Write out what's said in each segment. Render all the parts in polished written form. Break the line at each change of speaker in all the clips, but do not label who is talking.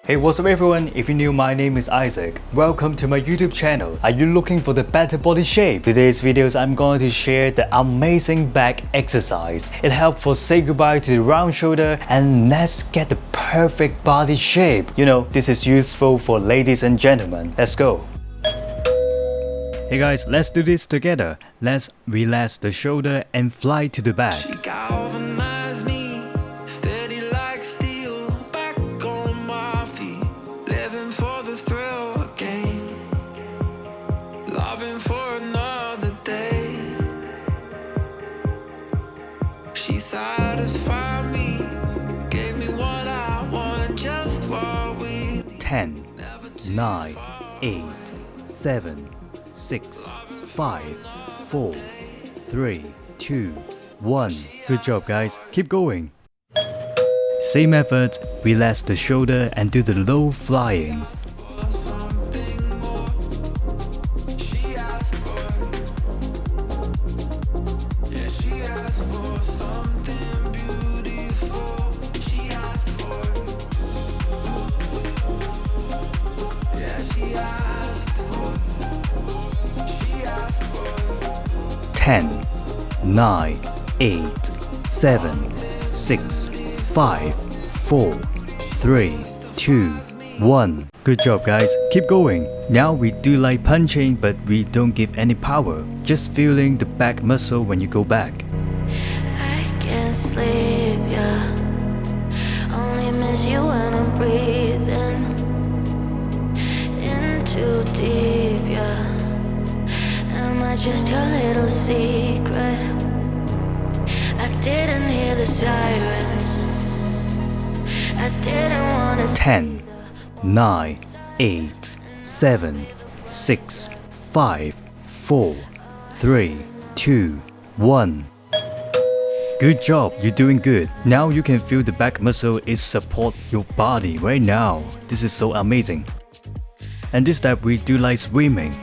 Hey, what's up everyone? If you're new, my name is Isaac. Welcome to my YouTube channel. Are you looking for the better body shape? Today's videos I'm going to share the amazing back exercise. It helps for say goodbye to the round shoulder and let's get the perfect body shape. You know, this is useful for ladies and gentlemen. Let's go. Hey guys, let's do this together. Let's relax the shoulder and fly to the back.
Satisfy me, gave me what I want, just what we
10, 9, 8, 7, 6, 5, 4, 3, 2, 1. Good job guys, keep going. Same effort, relax the shoulder and do the low flying. 10, 9, 8, 7, 6, 5, 4, 3, 2, 1. Good job guys, keep going. Now we do like punching but we don't give any power. Just feeling the back muscle when you go back.
I can't sleep, yeah. Only miss you when I'm breathing in too deep, yeah. Am I just your little secret? I didn't hear the sirens. I didn't wanna
10, 9, 8, 7, 6, 5, 4, 3, 2, 1. Good job, you're doing good. Now you can feel the back muscle is support your body right now. This is so amazing. And this time we do like swimming.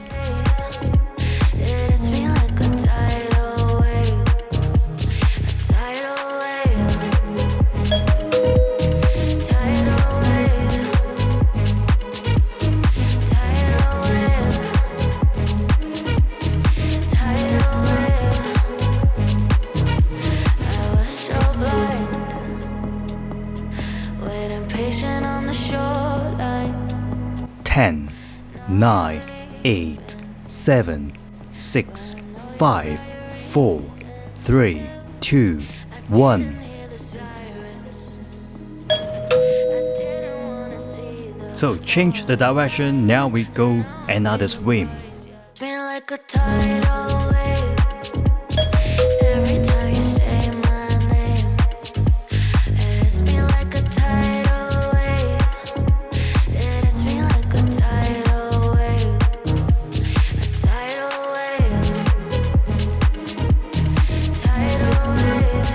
On the shoreline.
10, 9, 8, 7, 6, 5, 4, 3, 2, 1. So change the direction, now we go another swim.
Like a tidal wave. Every time you say my name, it hits me like a tidal wave. It hits me like a tidal wave. A tidal wave. Tidal wave.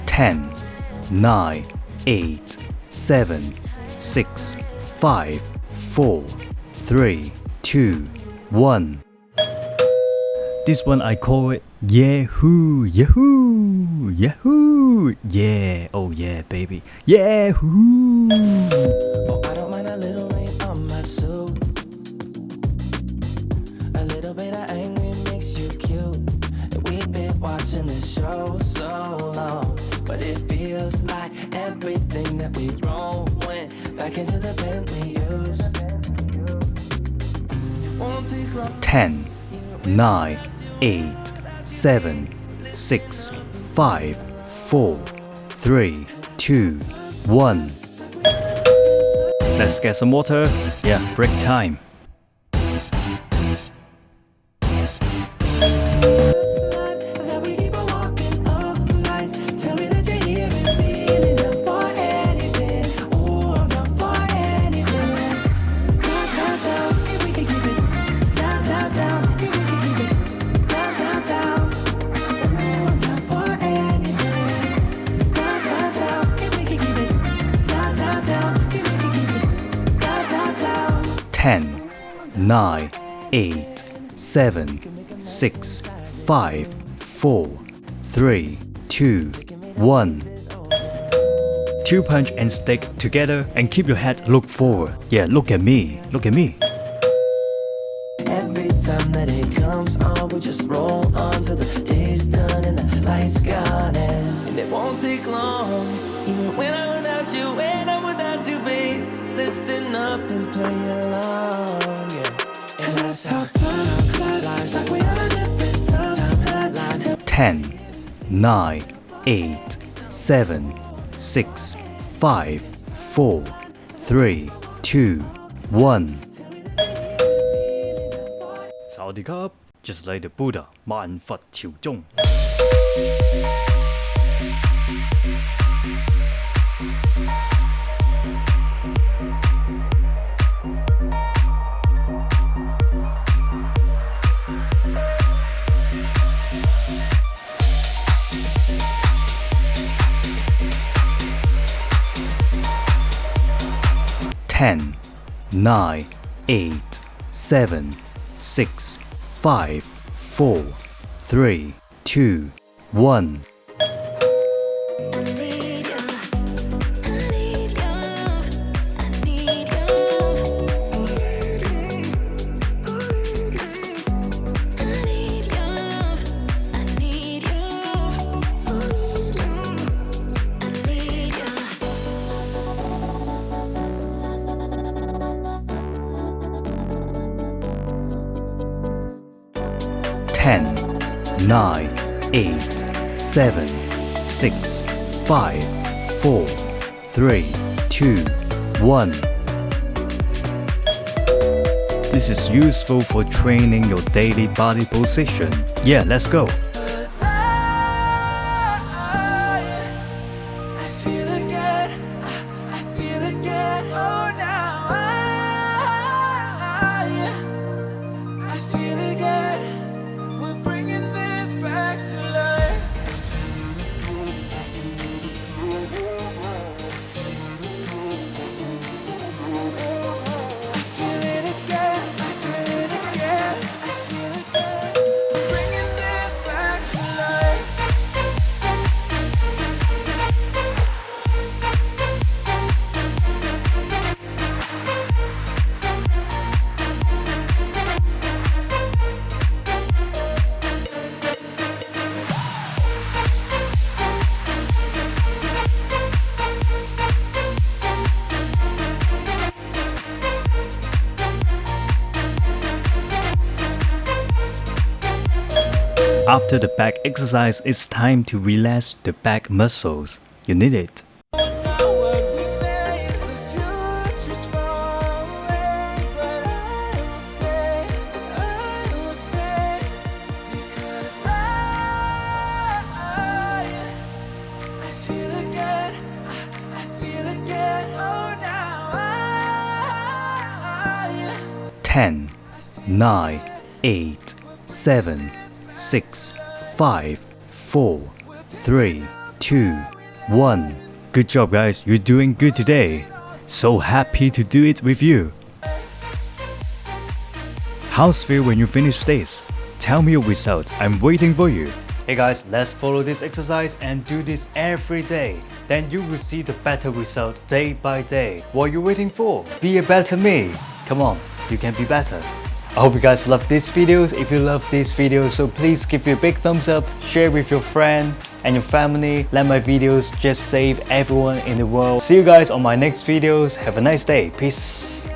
10, 9, 8, 7, 6, 5, 4, 3, 2, 1. This one I call it Yahoo, Yahoo, Yahoo, yeah, oh yeah, baby, Yahoo.
Oh, I don't mind a little rain on my suit. A little bit of angry makes you cute. We've been watching this show so long, but it feels like everything that we wrote went back into the pen we used.
10, 9, 8, 7, 6, 5, 4, 3, 2, 1. Let's get some water. Yeah, break time. Ten, 9, 8, 7, 6, 5, 4, 3, 2, 1. 2 punch and stick together and keep your head look forward. Yeah, look at me. Look at me.
Every time that it comes on, we just roll on till the day's done and the lights gone. And it won't take long, even when I'm without you, when I'm without you, babe. So listen up and play along, yeah. And that's how time flies, like we on a different timeline.
10, 9, 8, 7, 6, 5, 4, 3, 2, 1. Sawadee krap, just like the Buddha, 萬佛朝宗. Ten, 9, 8, 7, 6, 5, 4, 3, 2, 1. Ten, 9, 8, 7, 6, 5, 4, 3, 2, 1. This is useful for training your daily body position. Yeah, let's go. After the back exercise, it's time to relax the back muscles. You need it. Ten, 9, 8, 7, 6, 5, 4, 3, 2, 1. Good job, guys. You're doing good today. So happy to do it with you. How's feel when you finish this? Tell me your result. I'm waiting for you. Hey guys, let's follow this exercise and do this every day. Then you will see the better result day by day. What are you waiting for? Be a better me. Come on, you can be better. I hope you guys love these videos. If you love these videos, so please give me a big thumbs up, share with your friend and your family. Let my videos just save everyone in the world. See you guys on my next videos. Have a nice day. Peace.